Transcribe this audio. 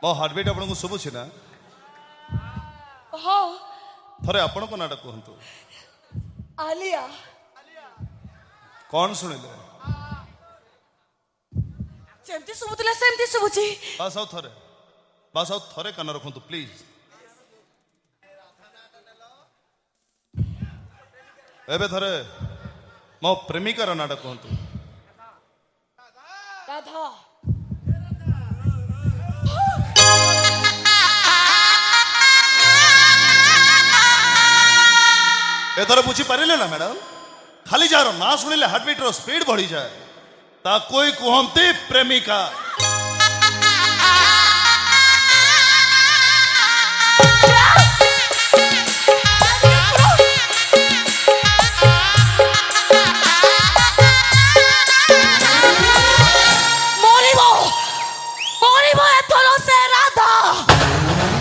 ମୋ ହାର୍ଟବିଟ୍ ଆପଣଙ୍କୁ ଶୁଭୁଛି ନା? ହଁ ଥରେ ଆପଣଙ୍କ ନାଁଟା କୁହନ୍ତୁ। ଆଲିଆ। କଣ ଶୁଣିଲେ? ଯେମିତି ଶୁଭୁଥିଲା ସେମିତି ଶୁଭୁଛି। ବାସ୍ ଆଉ ଥରେ କାନ ରଖନ୍ତୁ ପ୍ଲିଜ। ଏବେ ଥରେ ମୋ ପ୍ରେମିକାର ନାଁଟା କୁହନ୍ତୁ। ରାଧା। ଏଥର ବୁଝିପାରିଲେ ନା ମ୍ୟାଡାମ? ଖାଲି ଯାହାର ନାଁ ଶୁଣିଲେ ହାର୍ଟବିଟ୍ ର ସ୍ପିଡ ବଢିଯାଏ ତାକୁ ହିଁ କୁହନ୍ତି ପ୍ରେମିକା।